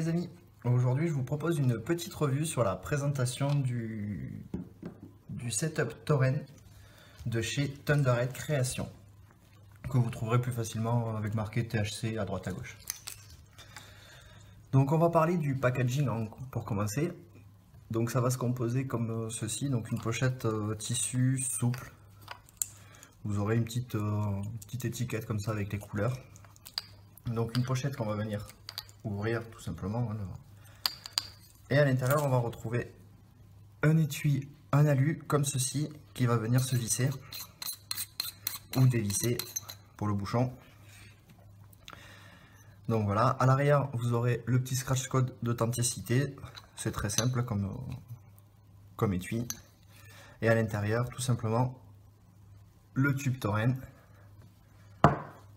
les amis, aujourd'hui je vous propose une petite revue sur la présentation du setup Torrent de chez Thunderhead Création, que vous trouverez plus facilement avec marqué THC à droite à gauche. Donc on va parler du packaging pour commencer. Donc ça va se composer comme ceci, donc une pochette tissu souple. Vous aurez une petite étiquette comme ça avec les couleurs. Donc une pochette qu'on va venir ouvrir tout simplement. Et à l'intérieur on va retrouver un étui en alu comme ceci qui va venir se visser ou dévisser pour le bouchon. Donc voilà, à l'arrière vous aurez le petit scratch code d'authenticité, c'est très simple comme étui. Et à l'intérieur tout simplement le tube Torrent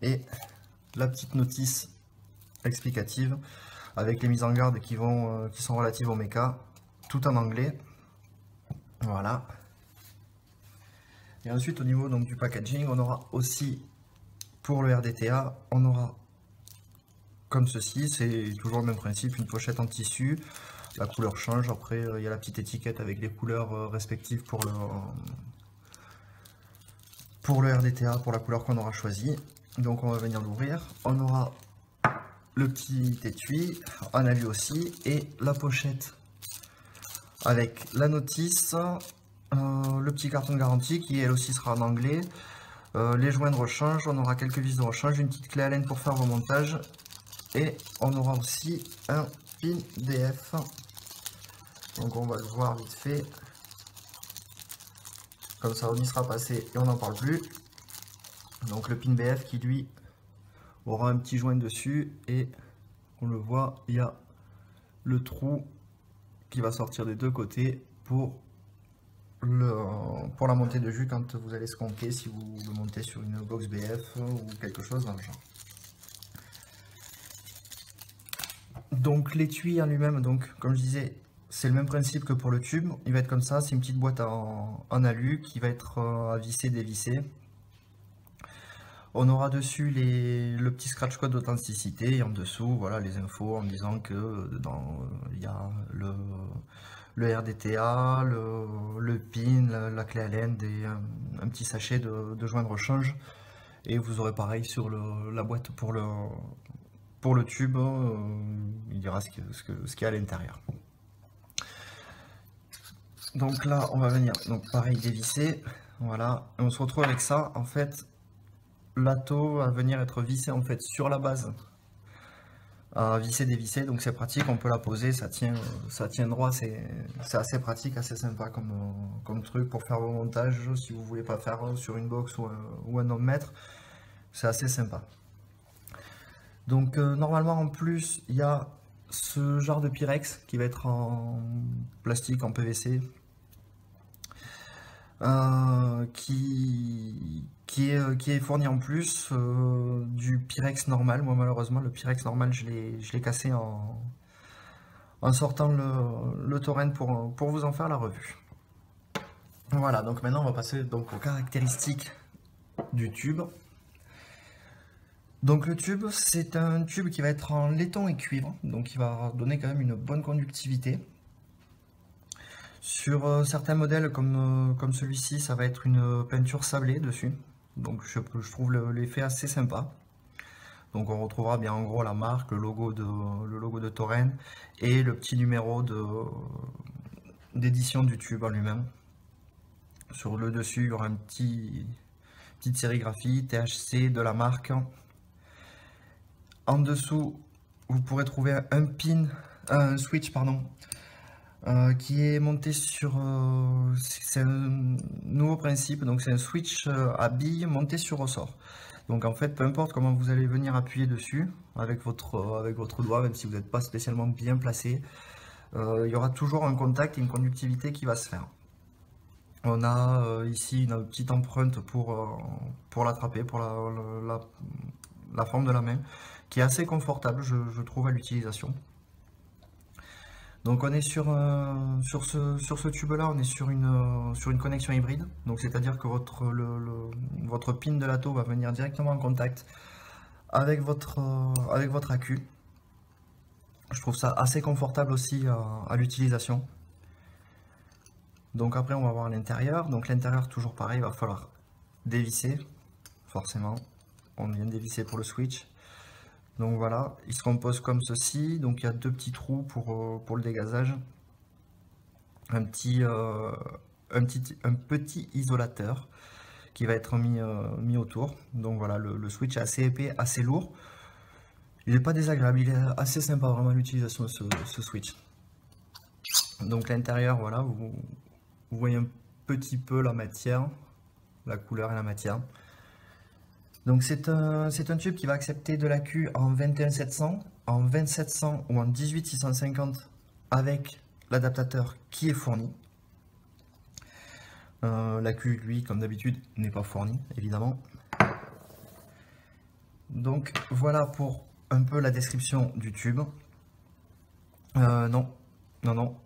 et la petite notice explicative avec les mises en garde qui sont relatives au méca, tout en anglais. Voilà. Et ensuite au niveau donc du packaging, on aura aussi pour le RDTA, on aura comme ceci, c'est toujours le même principe, une pochette en tissu. La couleur change, après il y a la petite étiquette avec les couleurs respectives pour le RDTA, pour la couleur qu'on aura choisi. Donc on va venir l'ouvrir, on aura le petit étui en alu aussi et la pochette avec la notice, le petit carton de garantie qui elle aussi sera en anglais, les joints de rechange, on aura quelques vis de rechange, une petite clé Allen pour faire vos montages et on aura aussi un pin BF. Donc on va le voir vite fait, comme ça on y sera passé et on n'en parle plus. Donc le pin BF qui lui aura un petit joint dessus et on le voit, il y a le trou qui va sortir des deux côtés pour la montée de jus quand vous allez sconquer, si vous le montez sur une box BF ou quelque chose dans le genre. Donc l'étui en lui-même, donc comme je disais, c'est le même principe que pour le tube, il va être comme ça, c'est une petite boîte en alu qui va être à visser, dévisser. On aura dessus le petit scratch code d'authenticité et en dessous, voilà les infos en disant que dedans il y a le RDTA, le pin, la clé Allen, un petit sachet de joint de rechange. Et vous aurez pareil sur la boîte pour le tube, il dira ce qu'il y a à l'intérieur. Donc là on va venir, donc pareil dévisser, voilà, et on se retrouve avec ça en fait. L'atto va venir être vissé en fait sur la base, à visser dévisser, donc c'est pratique, on peut la poser, ça tient droit, c'est assez pratique, assez sympa comme truc pour faire vos montages, si vous voulez pas faire sur une box ou un ohm-mètre, c'est assez sympa. Donc normalement en plus il y a ce genre de Pyrex qui va être en plastique, en PVC, qui est fourni en plus du Pyrex normal. Moi malheureusement le Pyrex normal je l'ai cassé en sortant le Torrent pour vous en faire la revue. Voilà, donc maintenant on va passer donc aux caractéristiques du tube. Donc le tube, c'est un tube qui va être en laiton et cuivre, donc il va donner quand même une bonne conductivité. Sur certains modèles comme celui-ci, ça va être une peinture sablée dessus, donc je trouve l'effet assez sympa. Donc on retrouvera bien en gros la marque, le logo de Torrent et le petit numéro d'édition du tube en lui-même. Sur le dessus, il y aura une petite sérigraphie THC de la marque. En dessous, vous pourrez trouver un switch pardon, qui est monté sur, c'est un nouveau principe, donc c'est un switch à billes monté sur ressort. Donc en fait, peu importe comment vous allez venir appuyer dessus avec votre doigt, même si vous n'êtes pas spécialement bien placé, il y aura toujours un contact et une conductivité qui va se faire. On a ici une petite empreinte pour l'attraper, pour la forme de la main, qui est assez confortable, je trouve, à l'utilisation. Donc on est sur ce tube là, on est sur une connexion hybride, donc c'est-à-dire que votre pin de l'atto va venir directement en contact avec votre accu. Je trouve ça assez confortable aussi à l'utilisation. Donc après on va voir l'intérieur. Donc l'intérieur toujours pareil, il va falloir dévisser, forcément. On vient de dévisser pour le switch. Donc voilà, il se compose comme ceci. Donc il y a deux petits trous pour le dégazage. Un petit isolateur qui va être mis autour. Donc voilà, le switch est assez épais, assez lourd. Il n'est pas désagréable, il est assez sympa vraiment l'utilisation de ce switch. Donc l'intérieur, voilà, vous voyez un petit peu la matière, la couleur et la matière. Donc c'est un tube qui va accepter de l'AQ en 21700, en 2700 ou en 18650 avec l'adaptateur qui est fourni. L'AQ, lui, comme d'habitude, n'est pas fourni, évidemment. Donc voilà pour un peu la description du tube. Non,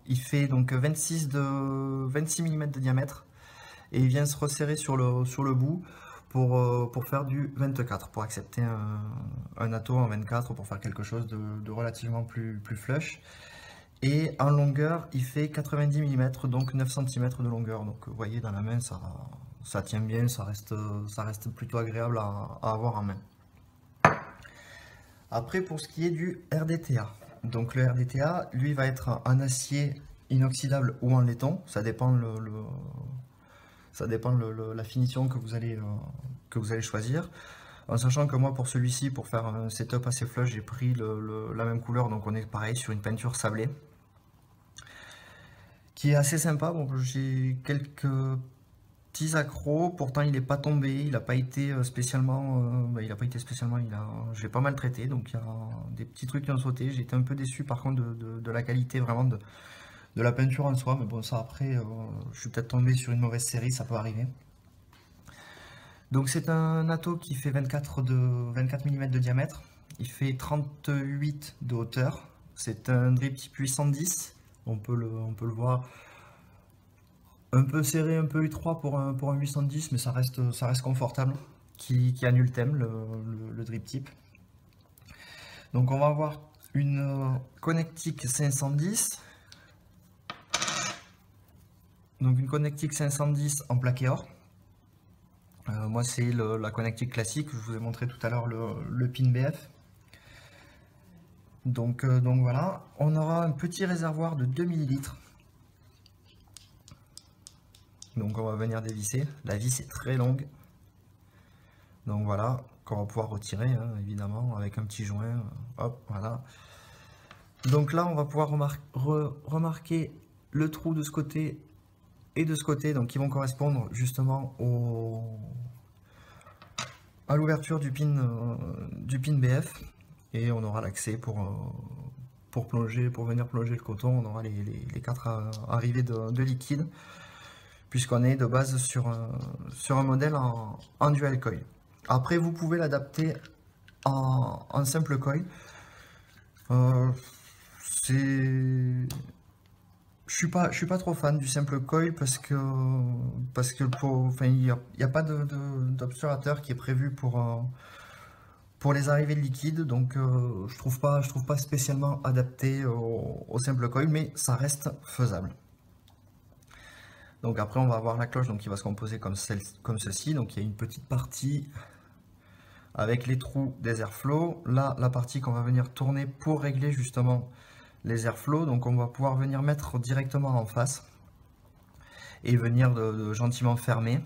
il fait donc 26 mm de diamètre et il vient se resserrer sur le bout pour faire du 24, pour accepter un atto en 24, pour faire quelque chose de relativement plus flush. Et en longueur, il fait 90 mm, donc 9 cm de longueur. Donc vous voyez, dans la main, ça tient bien, ça reste plutôt agréable à avoir en main. Après, pour ce qui est du RDTA, donc le RDTA, lui, va être en acier inoxydable ou en laiton, ça dépend la finition que vous allez choisir. En sachant que moi, pour celui-ci, pour faire un setup assez flush, j'ai pris la même couleur, donc on est pareil sur une peinture sablée, qui est assez sympa. Bon, j'ai quelques petits accros, pourtant il n'est pas tombé, il n'a pas été spécialement, je l'ai pas mal traité, donc il y a des petits trucs qui ont sauté. J'ai été un peu déçu par contre de la qualité vraiment de la peinture en soi, mais bon, ça après, je suis peut-être tombé sur une mauvaise série, ça peut arriver. Donc c'est un atto qui fait 24 mm de diamètre, il fait 38 de hauteur, c'est un drip type 810, on peut le voir un peu serré, un peu étroit pour un 810, mais ça reste confortable, qui annule le thème, le drip type. Donc on va avoir une Connectic 510, donc une Connectic 510 en plaqué or. Moi c'est la Connectic classique, je vous ai montré tout à l'heure le pin BF. Donc voilà, on aura un petit réservoir de 2 ml. Donc on va venir dévisser, la vis est très longue. Donc voilà, qu'on va pouvoir retirer, hein, évidemment, avec un petit joint. Hop, voilà. Donc là, on va pouvoir remarquer le trou de ce côté et de ce côté, donc qui vont correspondre justement à l'ouverture du pin BF. Et on aura l'accès pour venir plonger le coton. On aura les 4 arrivées de liquide, puisqu'on est de base sur un modèle en dual coil. Après, vous pouvez l'adapter en simple coil. Je suis pas trop fan du simple coil parce que il n'y a pas d'obturateur qui est prévu pour les arrivées de liquide, donc je trouve pas spécialement adapté au simple coil, mais ça reste faisable. Donc après on va avoir la cloche, donc qui va se composer comme ceci. Donc il y a une petite partie avec les trous des airflow, là la partie qu'on va venir tourner pour régler justement les airflow. Donc on va pouvoir venir mettre directement en face et venir gentiment fermer.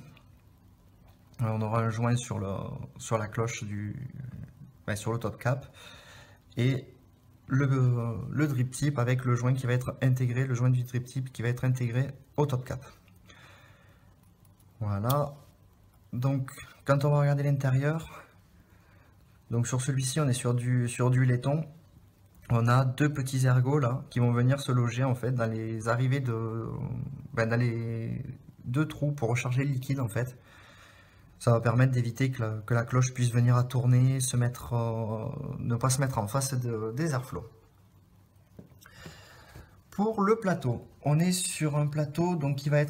Alors, on aura un joint sur la cloche sur le top cap, et le drip tip avec le joint qui va être intégré, le joint du drip tip qui va être intégré au top cap. Voilà. Donc quand on va regarder l'intérieur, donc sur celui-ci on est sur du laiton. On a deux petits ergots là qui vont venir se loger en fait dans les arrivées dans les deux trous pour recharger le liquide en fait. Ça va permettre d'éviter que la cloche puisse venir à tourner, ne pas se mettre en face des airflow. Pour le plateau, on est sur un plateau donc qui va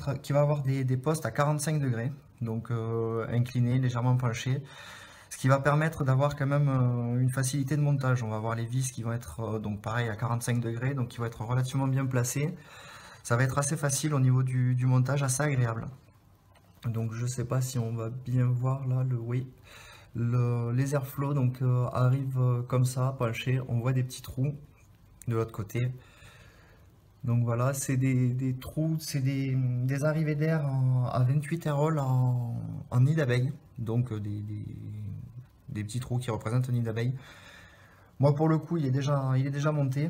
avoir des postes à 45 degrés, donc incliné, légèrement penché. Ce qui va permettre d'avoir quand même une facilité de montage. On va avoir les vis qui vont être donc pareil à 45 degrés, donc qui vont être relativement bien placées. Ça va être assez facile au niveau du montage, assez agréable. Donc je sais pas si on va bien voir là oui. Les airflow donc arrivent comme ça, penchés. On voit des petits trous de l'autre côté. Donc voilà, c'est des trous, c'est des arrivées d'air à 28 aérols en nid d'abeille. Donc des petits trous qui représentent un nid d'abeille. Moi pour le coup il est déjà monté.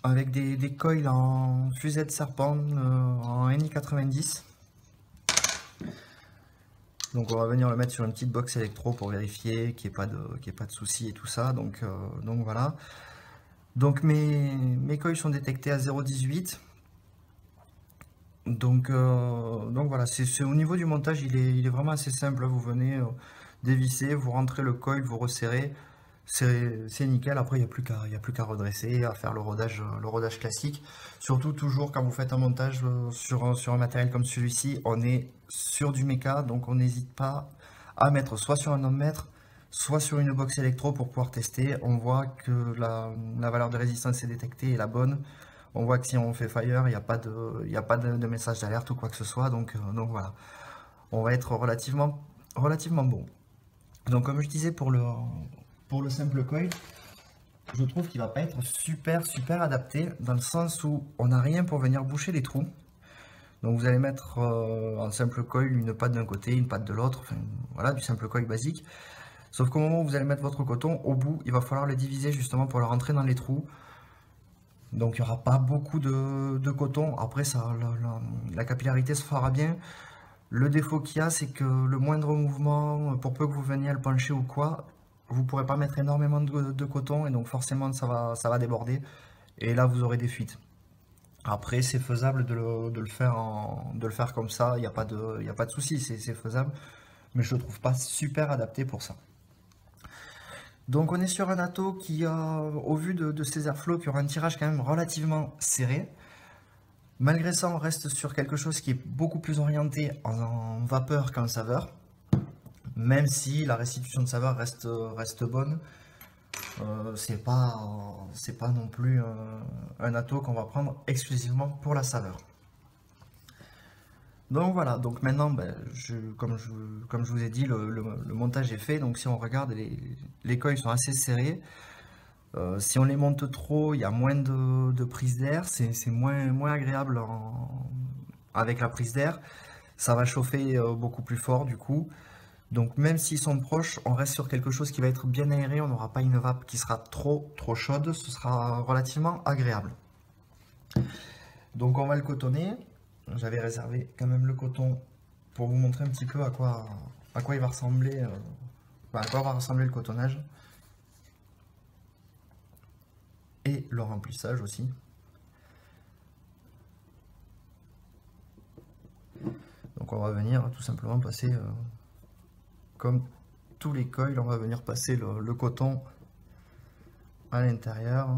Avec des coils en fusée de serpent en NI90. Donc on va venir le mettre sur une petite box électro pour vérifier qu'il n'y ait pas de soucis et tout ça. Donc voilà. Donc mes coils sont détectés à 0,18. Donc voilà, c'est au niveau du montage, il est vraiment assez simple. Vous venez dévisser, vous rentrez le coil, vous resserrez. C'est nickel. Après, il n'y a plus qu'à redresser, à faire le rodage classique. Surtout, toujours quand vous faites un montage sur un matériel comme celui-ci, on est sur du méca, donc on n'hésite pas à mettre soit sur un ohmmètre, soit sur une box électro pour pouvoir tester. On voit que la valeur de résistance est détectée et la bonne. On voit que si on fait fire, il n'y a pas de message d'alerte ou quoi que ce soit. Donc voilà, on va être relativement bon. Donc comme je disais pour le simple coil, je trouve qu'il va pas être super adapté dans le sens où on n'a rien pour venir boucher les trous. Donc vous allez mettre en simple coil une patte d'un côté, une patte de l'autre, enfin voilà, du simple coil basique. Sauf qu'au moment où vous allez mettre votre coton, au bout, il va falloir le diviser justement pour le rentrer dans les trous. Donc il n'y aura pas beaucoup de coton. Après, la capillarité se fera bien. Le défaut qu'il y a, c'est que le moindre mouvement, pour peu que vous veniez à le pencher ou quoi, vous ne pourrez pas mettre énormément de coton et donc forcément ça va déborder. Et là, vous aurez des fuites. Après, c'est faisable de le faire comme ça, il n'y a pas de souci, c'est faisable. Mais je ne le trouve pas super adapté pour ça. Donc on est sur un atto qui a, au vu de ces airflows, qui aura un tirage quand même relativement serré. Malgré ça, on reste sur quelque chose qui est beaucoup plus orienté en vapeur qu'en saveur. Même si la restitution de saveur reste bonne. C'est pas non plus un atto qu'on va prendre exclusivement pour la saveur. Donc voilà, donc maintenant, comme je vous ai dit, le montage est fait. Donc si on regarde, les coils sont assez serrés. Si on les monte trop, il y a moins de prise d'air, c'est moins agréable avec la prise d'air. Ça va chauffer beaucoup plus fort du coup. Donc même s'ils sont proches, on reste sur quelque chose qui va être bien aéré, on n'aura pas une vape qui sera trop chaude, ce sera relativement agréable. Donc on va le cotonner. J'avais réservé quand même le coton pour vous montrer un petit peu à quoi il va ressembler, à quoi va ressembler le cotonnage. Et le remplissage aussi. Donc on va venir tout simplement passer, comme tous les coils, on va venir passer le coton à l'intérieur.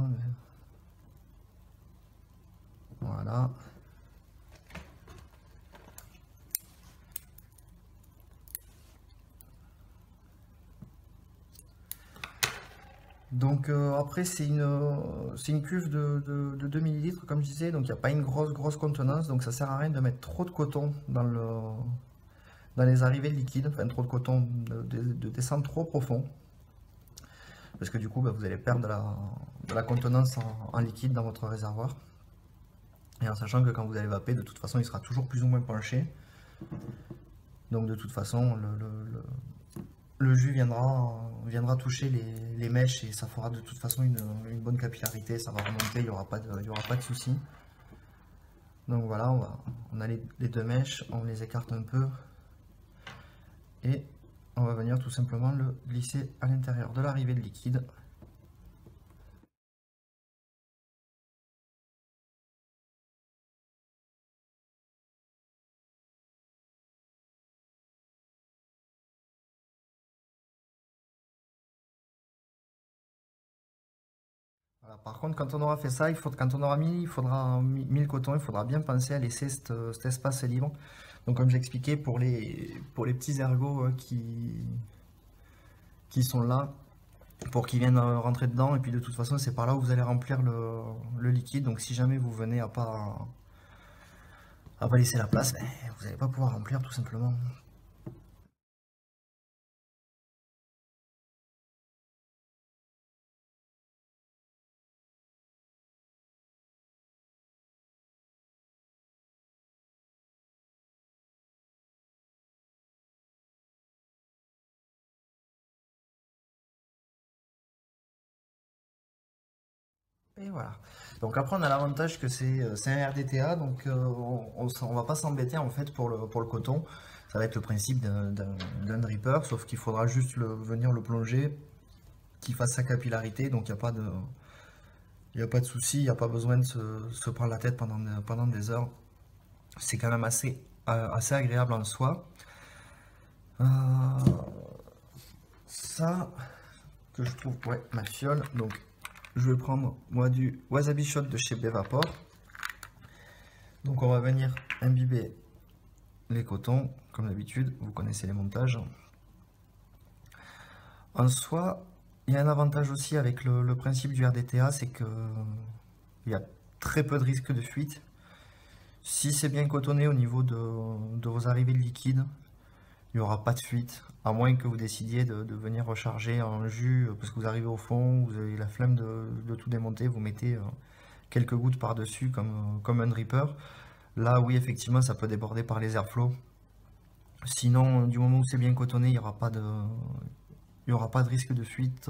Voilà. Donc après c'est une cuve de 2 ml comme je disais, donc il n'y a pas une grosse contenance, donc ça sert à rien de mettre trop de coton dans les arrivées de liquide, enfin trop de coton, de descendre trop profond, parce que du coup vous allez perdre de la contenance en liquide dans votre réservoir, et en sachant que quand vous allez vaper, de toute façon il sera toujours plus ou moins penché, donc de toute façon le jus viendra toucher les mèches et ça fera de toute façon une bonne capillarité, ça va remonter, il n'y aura pas de souci. Donc voilà, on a les deux mèches, on les écarte un peu et on va venir tout simplement le glisser à l'intérieur de l'arrivée de liquide. Voilà, par contre, quand on aura fait ça, quand on aura mis le coton, il faudra bien penser à laisser cet espace libre. Donc comme j'expliquais, pour les petits ergots qui sont là, pour qu'ils viennent rentrer dedans, et puis de toute façon c'est par là où vous allez remplir le liquide, donc si jamais vous venez à pas laisser la place, ben, vous n'allez pas pouvoir remplir tout simplement. Et voilà. Donc après on a l'avantage que c'est un RDTA, donc on va pas s'embêter en fait pour le coton. Ça va être le principe d'un dripper, sauf qu'il faudra juste venir le plonger, qu'il fasse sa capillarité, donc il n'y a pas de souci, il n'y a pas besoin de se prendre la tête pendant des heures. C'est quand même assez agréable en soi. Euh, ça, que je trouve, ouais, ma fiole. Donc, je vais prendre, moi, du Wasabi Shot de chez Bevapor. Donc, on va venir imbiber les cotons, comme d'habitude. Vous connaissez les montages. En soi, il y a un avantage aussi avec le principe du RDTA, c'est que il y a très peu de risque de fuite. Si c'est bien cotonné au niveau de vos arrivées de liquide, il n'y aura pas de fuite, à moins que vous décidiez de venir recharger en jus, parce que vous arrivez au fond, vous avez la flemme de tout démonter, vous mettez quelques gouttes par-dessus comme un dripper. Là, oui, effectivement, ça peut déborder par les airflows. Sinon, du moment où c'est bien cotonné, il n'y aura pas de risque de fuite.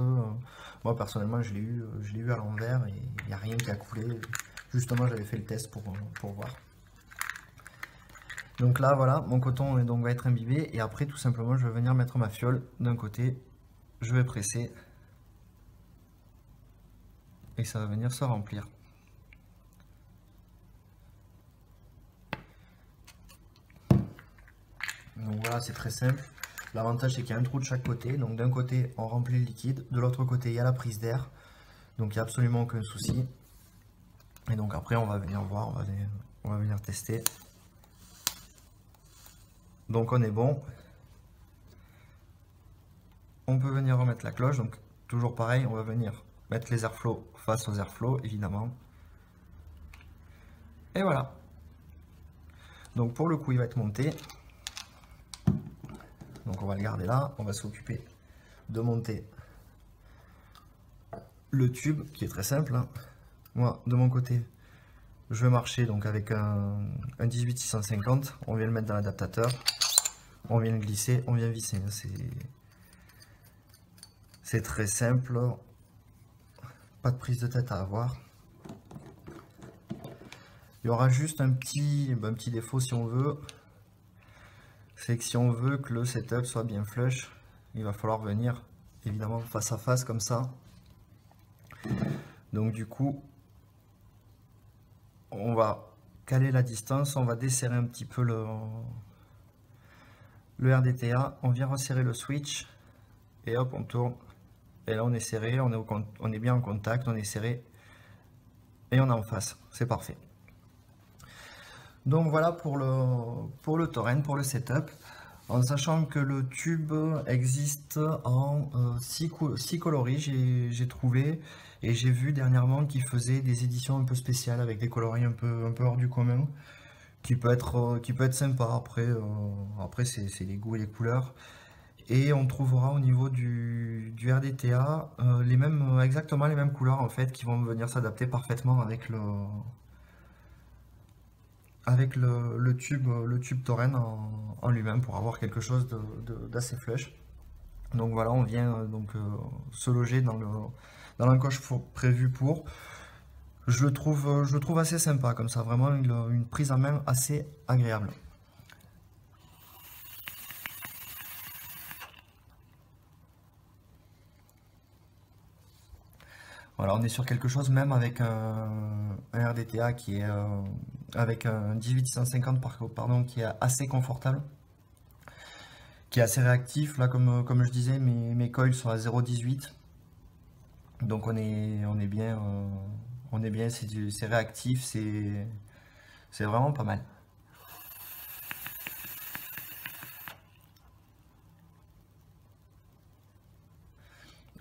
Moi, personnellement, je l'ai eu à l'envers et il n'y a rien qui a coulé. Justement, j'avais fait le test pour voir. Donc là, voilà, mon coton va être imbibé. Et après, tout simplement, je vais venir mettre ma fiole d'un côté. Je vais presser. Et ça va venir se remplir. Donc voilà, c'est très simple. L'avantage, c'est qu'il y a un trou de chaque côté. Donc d'un côté, on remplit le liquide. De l'autre côté, il y a la prise d'air. Donc il n'y a absolument aucun souci. Et donc après, on va venir voir, on va venir tester. Donc on est bon. On peut venir remettre la cloche. Donc toujours pareil, on va venir mettre les airflows face aux airflows, évidemment. Et voilà. Donc pour le coup, il va être monté. Donc on va le garder là. On va s'occuper de monter le tube, qui est très simple, hein. Moi, de mon côté, je vais marcher donc avec un 18650. On vient le mettre dans l'adaptateur. On vient le glisser, on vient visser. C'est très simple. Pas de prise de tête à avoir. Il y aura juste un petit défaut si on veut. C'est que si on veut que le setup soit bien flush, il va falloir venir évidemment face à face comme ça. Donc du coup, on va caler la distance, on va desserrer un petit peu le RDTA, on vient resserrer le switch et hop, on tourne. Et là on est serré, on est bien en contact, on est serré et on est en face, c'est parfait. Donc voilà pour le torrent, pour le setup, en sachant que le tube existe en 6 coloris, j'ai trouvé, et j'ai vu dernièrement qu'ils faisaient des éditions un peu spéciales avec des coloris un peu hors du commun, qui peut être sympa. Après c'est les goûts et les couleurs. Et on trouvera au niveau du RDTA exactement les mêmes couleurs en fait, qui vont venir s'adapter parfaitement avec le tube Torrent en lui-même, pour avoir quelque chose d'assez flush. Donc voilà, on vient se loger dans l'encoche prévue pour. Je le trouve assez sympa comme ça, vraiment une prise en main assez agréable. Voilà, on est sur quelque chose même avec un RDTA qui est avec un 18650 pardon, qui est assez confortable, qui est assez réactif. Là, comme je disais, mes coils sont à 0,18, donc on est bien, c'est réactif, c'est vraiment pas mal.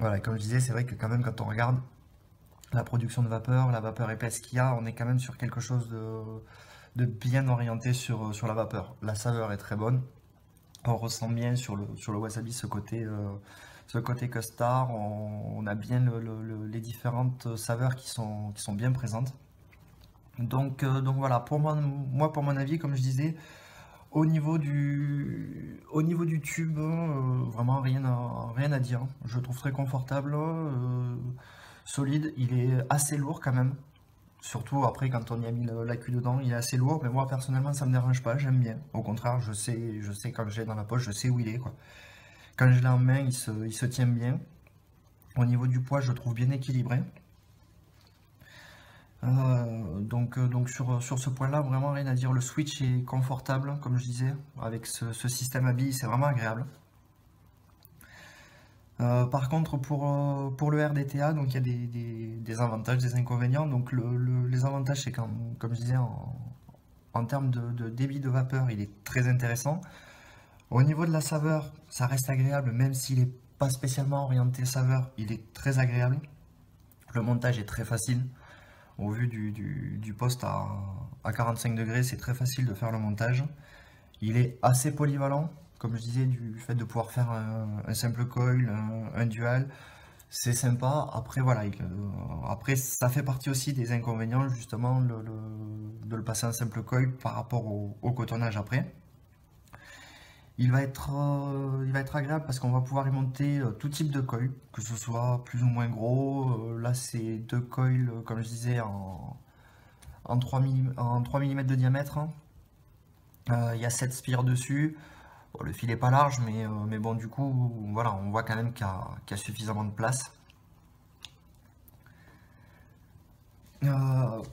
Voilà, comme je disais, c'est vrai que quand même quand on regarde la production de vapeur, la vapeur épaisse qu'il y a, on est quand même sur quelque chose de bien orienté sur la vapeur. La saveur est très bonne. On ressent bien sur le wasabi ce côté custard. On a bien les différentes saveurs qui sont bien présentes. Donc voilà, moi, pour mon avis, comme je disais, au niveau du tube, vraiment rien à dire. Je le trouve très confortable, solide. Il est assez lourd quand même. Surtout après, quand on y a mis la cuve dedans, il est assez lourd. Mais moi, personnellement, ça me dérange pas. J'aime bien. Au contraire, je sais quand je l'ai dans la poche, je sais où il est, quoi. Quand je l'ai en main, il se tient bien. Au niveau du poids, je le trouve bien équilibré. Donc sur ce point-là, vraiment rien à dire. Le Switch est confortable, comme je disais, avec ce système à billes, c'est vraiment agréable. Par contre, pour le RDTA, donc il y a des avantages, des inconvénients. Donc les avantages, c'est comme je disais, en termes de débit de vapeur, il est très intéressant. Au niveau de la saveur, ça reste agréable, même s'il n'est pas spécialement orienté saveur, il est très agréable. Le montage est très facile. Au vu du poste à 45 degrés, c'est très facile de faire le montage. Il est assez polyvalent, comme je disais, du fait de pouvoir faire un simple coil, un dual, c'est sympa. Après, voilà, après, ça fait partie aussi des inconvénients, justement, de le passer en simple coil par rapport au cotonnage après. Il va être agréable parce qu'on va pouvoir y monter tout type de coil, que ce soit plus ou moins gros. Là, c'est deux coils, comme je disais, en 3 mm de diamètre. Il y a 7 spires dessus. Bon, le fil est pas large, mais bon, du coup, voilà, on voit quand même qu'il y a suffisamment de place.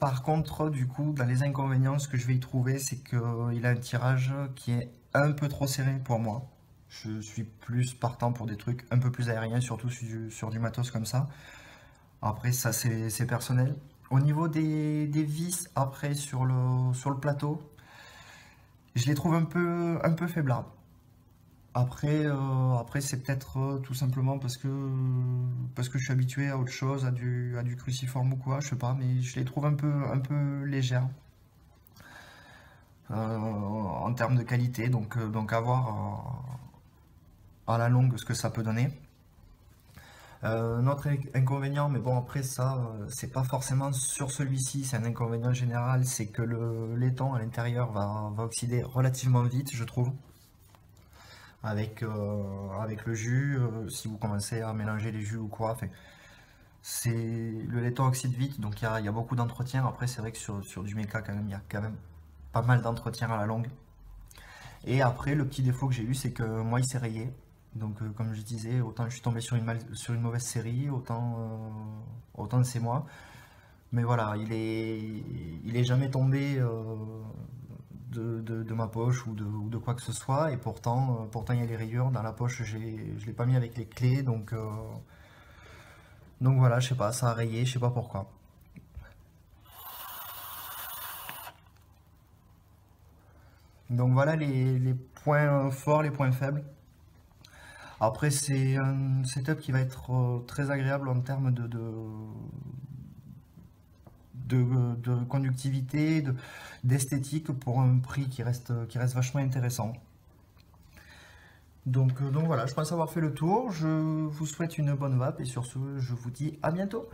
Par contre, du coup, dans les inconvénients, ce que je vais y trouver, c'est qu'il a un tirage qui est un peu trop serré pour moi. Je suis plus partant pour des trucs un peu plus aériens, surtout sur du matos comme ça. Après, ça, c'est personnel. Au niveau des vis, après, sur le plateau, je les trouve un peu faiblards. Après c'est peut-être tout simplement parce que je suis habitué à autre chose, à du cruciforme ou quoi, je sais pas, mais je les trouve un peu légères en termes de qualité, donc à voir à la longue ce que ça peut donner. Notre inconvénient, mais bon après ça, c'est pas forcément sur celui-ci, c'est un inconvénient général, c'est que le laiton à l'intérieur va oxyder relativement vite, je trouve. Avec le jus, si vous commencez à mélanger les jus ou quoi. Enfin, le laiton oxyde vite, donc il y a beaucoup d'entretien. Après, c'est vrai que sur du méca, quand même, il y a quand même pas mal d'entretien à la longue. Et après, le petit défaut que j'ai eu, c'est que moi, il s'est rayé. Donc, comme je disais, autant je suis tombé sur une mauvaise série, autant c'est moi. Mais voilà, il est jamais tombé de ma poche ou de quoi que ce soit. Et pourtant il y a les rayures. Dans la poche, je ne l'ai pas mis avec les clés. Donc voilà, je sais pas, ça a rayé, je sais pas pourquoi. Donc voilà les points forts, les points faibles. Après, c'est un setup qui va être très agréable en termes de conductivité, d'esthétique pour un prix qui reste vachement intéressant. Donc voilà, je pense avoir fait le tour. Je vous souhaite une bonne vape et sur ce, je vous dis à bientôt.